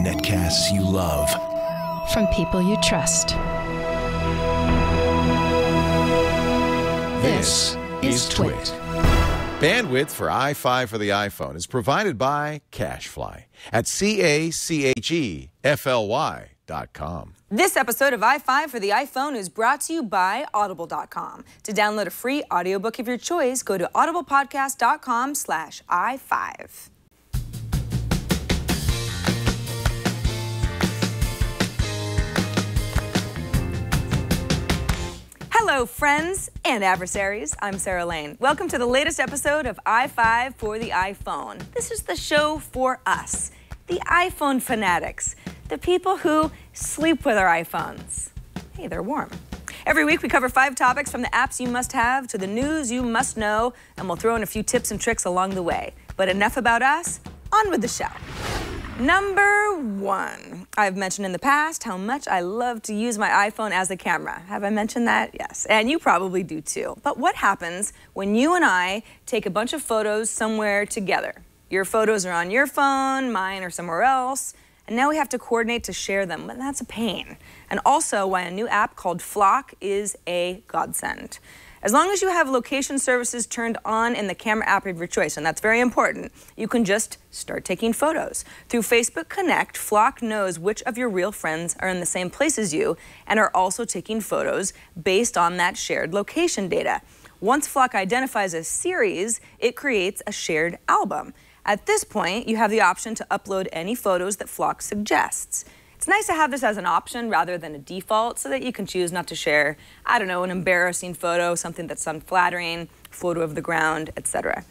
Netcasts you love. From people you trust. This is TWiT. Bandwidth for iFive for the iPhone is provided by CacheFly at CACHEFLY.com. This episode of iFive for the iPhone is brought to you by Audible.com. To download a free audiobook of your choice, go to audiblepodcast.com/iFive. Hello, friends and adversaries. I'm Sarah Lane. Welcome to the latest episode of iFive for the iPhone. This is the show for us, the iPhone fanatics, the people who sleep with our iPhones. Hey, they're warm. Every week we cover 5 topics from the apps you must have to the news you must know, and we'll throw in a few tips and tricks along the way. But enough about us, on with the show. Number 1. I've mentioned in the past how much I love to use my iPhone as a camera. Have I mentioned that? Yes, and you probably do too. But what happens when you and I take a bunch of photos somewhere together? Your photos are on your phone, mine are somewhere else, and now we have to coordinate to share them, and that's a pain. And also why a new app called Flock is a godsend. As long as you have location services turned on in the camera app of your choice, and that's very important, you can just start taking photos. Through Facebook Connect, Flock knows which of your real friends are in the same place as you and are also taking photos based on that shared location data. Once Flock identifies a series, it creates a shared album. At this point, you have the option to upload any photos that Flock suggests. It's nice to have this as an option rather than a default so that you can choose not to share, I don't know, an embarrassing photo, something that's unflattering, photo of the ground, etc.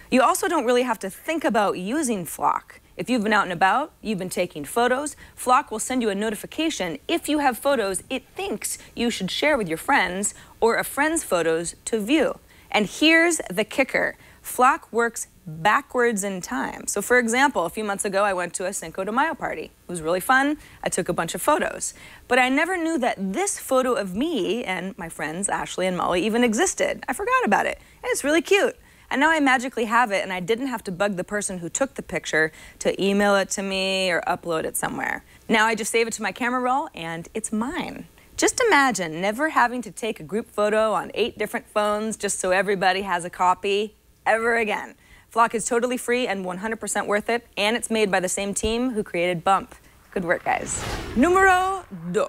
You also don't really have to think about using Flock. If you've been out and about, you've been taking photos, Flock will send you a notification if you have photos it thinks you should share with your friends or a friend's photos to view. And here's the kicker. Flock works backwards in time. So for example, a few months ago, I went to a Cinco de Mayo party. It was really fun. I took a bunch of photos. But I never knew that this photo of me and my friends, Ashley and Molly, even existed. I forgot about it. And it's really cute. And now I magically have it, and I didn't have to bug the person who took the picture to email it to me or upload it somewhere. Now I just save it to my camera roll, and it's mine. Just imagine never having to take a group photo on 8 different phones just so everybody has a copy ever again. Flock is totally free and 100% worth it, and it's made by the same team who created Bump. Good work, guys. Numero 2.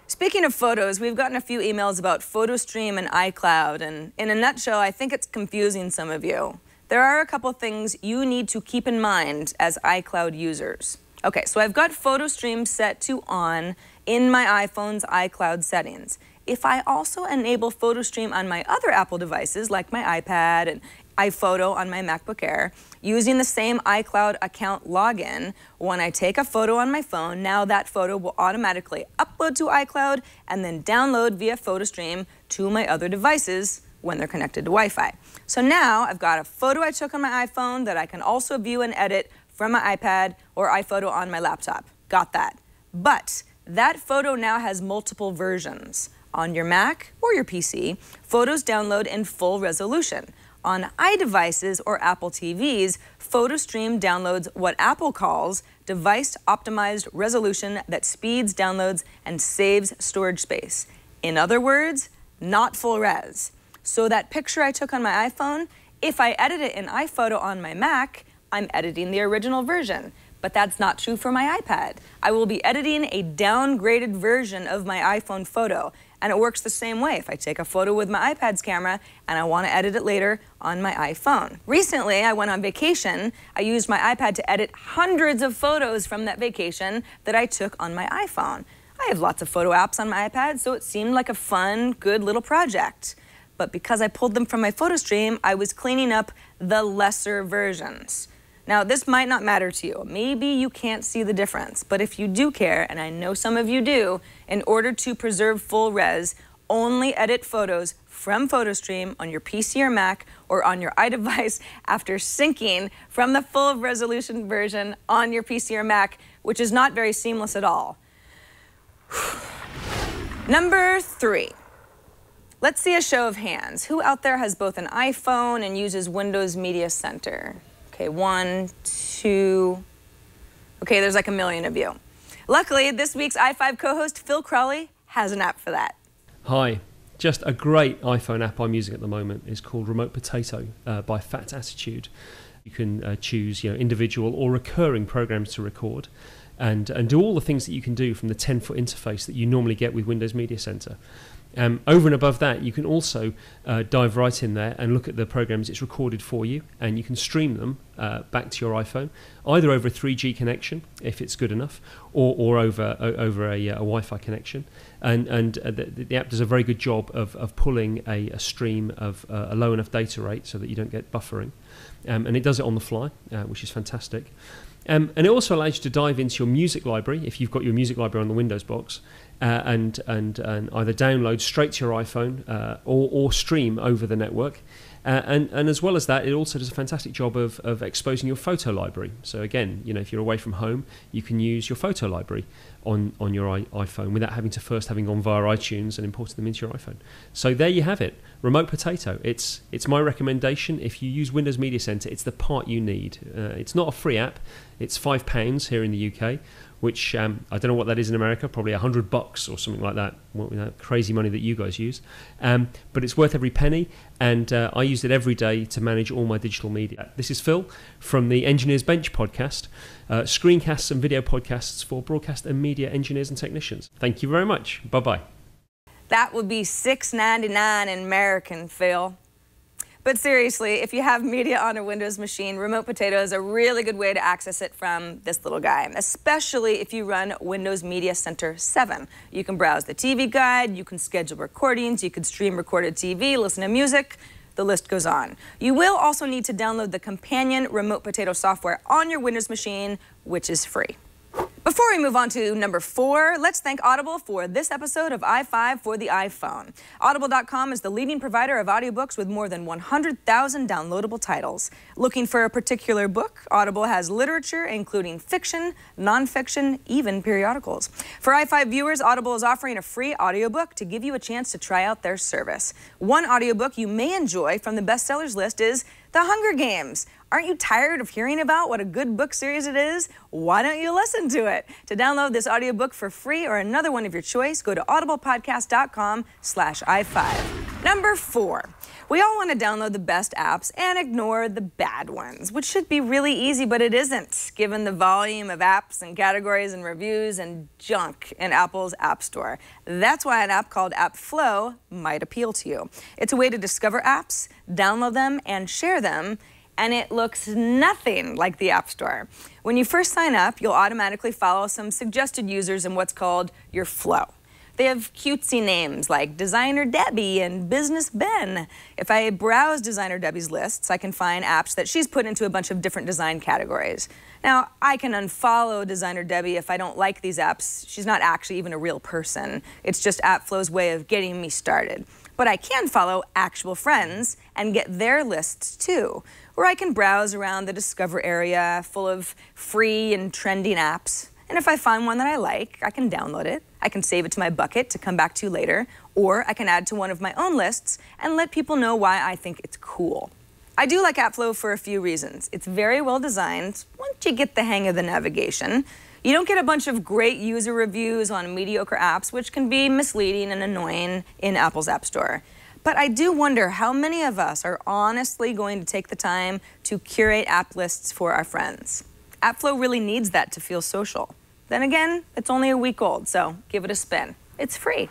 Speaking of photos, we've gotten a few emails about PhotoStream and iCloud, and in a nutshell, I think it's confusing some of you. There are a couple things you need to keep in mind as iCloud users. Okay, so I've got PhotoStream set to on in my iPhone's iCloud settings. If I also enable PhotoStream on my other Apple devices, like my iPad and iPhoto on my MacBook Air, using the same iCloud account login, when I take a photo on my phone, now that photo will automatically upload to iCloud and then download via PhotoStream to my other devices when they're connected to Wi-Fi. So now I've got a photo I took on my iPhone that I can also view and edit from my iPad or iPhoto on my laptop. Got that. But that photo now has multiple versions. On your Mac or your PC, photos download in full resolution. On iDevices or Apple TVs, PhotoStream downloads what Apple calls device-optimized resolution that speeds downloads and saves storage space. In other words, not full res. So that picture I took on my iPhone, if I edit it in iPhoto on my Mac, I'm editing the original version. But that's not true for my iPad. I will be editing a downgraded version of my iPhone photo. And it works the same way if I take a photo with my iPad's camera and I want to edit it later on my iPhone. Recently, I went on vacation. I used my iPad to edit hundreds of photos from that vacation that I took on my iPhone. I have lots of photo apps on my iPad, so it seemed like a fun, good little project. But because I pulled them from my PhotoStream, I was cleaning up the lesser versions. Now, this might not matter to you. Maybe you can't see the difference, but if you do care, and I know some of you do, in order to preserve full res, only edit photos from PhotoStream on your PC or Mac or on your iDevice after syncing from the full resolution version on your PC or Mac, which is not very seamless at all. Number 3. Let's see a show of hands. Who out there has both an iPhone and uses Windows Media Center? Okay, 1, 2. 2. Okay, there's like a million of you. Luckily, this week's iFive co-host, Phil Crawley, has an app for that. Hi. Just a great iPhone app I'm using at the moment is called Remote Potato by Fat Attitude. You can choose individual or recurring programs to record and do all the things that you can do from the 10-foot interface that you normally get with Windows Media Center. Over and above that, you can also dive right in there and look at the programs it's recorded for you, and you can stream them back to your iPhone, either over a 3G connection, if it's good enough, or over a Wi-Fi connection. And the app does a very good job of pulling a stream of a low enough data rate so that you don't get buffering. And it does it on the fly, which is fantastic. And it also allows you to dive into your music library, if you've got your music library on the Windows box, and either download straight to your iPhone or stream over the network. And as well as that, it also does a fantastic job of exposing your photo library. So again, if you're away from home, you can use your photo library on your iPhone without having to first having gone via iTunes and imported them into your iPhone. So there you have it, Remote Potato. It's my recommendation. If you use Windows Media Center, it's the part you need. It's not a free app. It's £5 here in the UK, which I don't know what that is in America, probably $100 or something like that, that crazy money that you guys use. But it's worth every penny, and I use it every day to manage all my digital media. This is Phil from the Engineers Bench podcast, screencasts and video podcasts for broadcast and media engineers and technicians. Thank you very much. Bye-bye. That would be $6.99 in American, Phil. But seriously, if you have media on a Windows machine, Remote Potato is a really good way to access it from this little guy, especially if you run Windows Media Center 7. You can browse the TV guide, you can schedule recordings, you can stream recorded TV, listen to music, the list goes on. You will also need to download the companion Remote Potato software on your Windows machine, which is free. Before we move on to number 4, let's thank Audible for this episode of iFive for the iPhone. Audible.com is the leading provider of audiobooks with more than 100,000 downloadable titles. Looking for a particular book? Audible has literature, including fiction, nonfiction, even periodicals. For iFive viewers, Audible is offering a free audiobook to give you a chance to try out their service. One audiobook you may enjoy from the bestsellers list is The Hunger Games. Aren't you tired of hearing about what a good book series it is? Why don't you listen to it? To download this audiobook for free or another one of your choice, go to audiblepodcast.com/iFive. Number 4. We all want to download the best apps and ignore the bad ones, which should be really easy, but it isn't, given the volume of apps and categories and reviews and junk in Apple's App Store. That's why an app called AppFlow might appeal to you. It's a way to discover apps, download them, and share them, and it looks nothing like the App Store. When you first sign up, you'll automatically follow some suggested users in what's called your flow. They have cutesy names like Designer Debbie and Business Ben. If I browse Designer Debbie's lists, I can find apps that she's put into a bunch of different design categories. Now, I can unfollow Designer Debbie if I don't like these apps. She's not actually even a real person. It's just AppFlow's way of getting me started. But I can follow actual friends and get their lists too, where I can browse around the Discover area full of free and trending apps. And if I find one that I like, I can download it. I can save it to my bucket to come back to later, or I can add to one of my own lists and let people know why I think it's cool. I do like AppFlow for a few reasons. It's very well designed once you get the hang of the navigation. You don't get a bunch of great user reviews on mediocre apps, which can be misleading and annoying in Apple's App Store. But I do wonder how many of us are honestly going to take the time to curate app lists for our friends. AppFlow really needs that to feel social. Then again, it's only a week old, so give it a spin. It's free.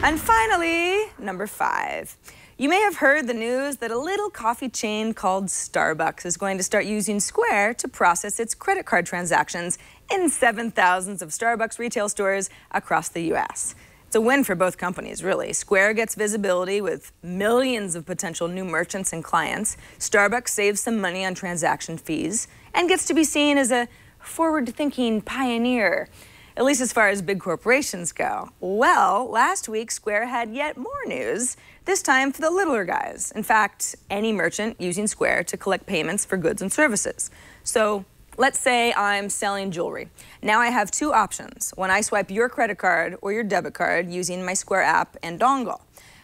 And finally, number 5. You may have heard the news that a little coffee chain called Starbucks is going to start using Square to process its credit card transactions in 7,000 of Starbucks retail stores across the U.S. It's a win for both companies, really. Square gets visibility with millions of potential new merchants and clients. Starbucks saves some money on transaction fees and gets to be seen as a forward-thinking pioneer, at least as far as big corporations go. Well, last week, Square had yet more news, this time for the littler guys. In fact, any merchant using Square to collect payments for goods and services. So let's say I'm selling jewelry. Now I have 2 options when I swipe your credit card or your debit card using my Square app and dongle.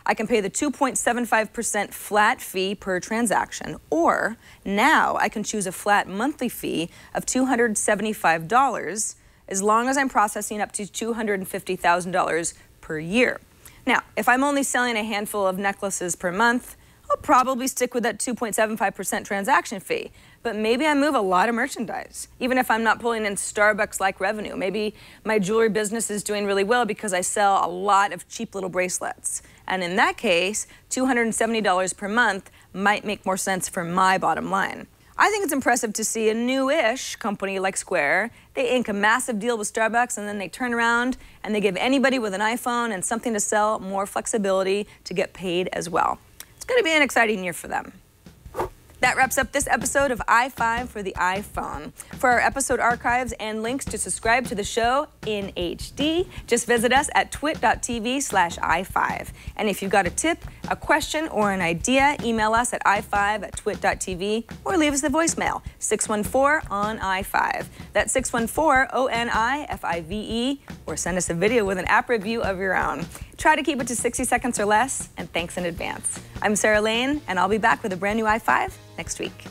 I can pay the 2.75% flat fee per transaction, or now I can choose a flat monthly fee of $275 as long as I'm processing up to $250,000 per year. Now, if I'm only selling a handful of necklaces per month, I'll probably stick with that 2.75% transaction fee. But maybe I move a lot of merchandise, even if I'm not pulling in Starbucks-like revenue. Maybe my jewelry business is doing really well because I sell a lot of cheap little bracelets. And in that case, $270 per month might make more sense for my bottom line. I think it's impressive to see a new-ish company like Square. They ink a massive deal with Starbucks, and then they turn around and they give anybody with an iPhone and something to sell more flexibility to get paid as well. It's going to be an exciting year for them. That wraps up this episode of iFive for the iPhone. For our episode archives and links to subscribe to the show in HD, just visit us at twit.tv/iFive. And if you've got a tip, a question, or an idea, email us at iFive@twit.tv or leave us a voicemail, 614-ON-iFive. That's 614-ONIFIVE, or send us a video with an app review of your own. Try to keep it to 60 seconds or less, and thanks in advance. I'm Sarah Lane, and I'll be back with a brand new iFive next week.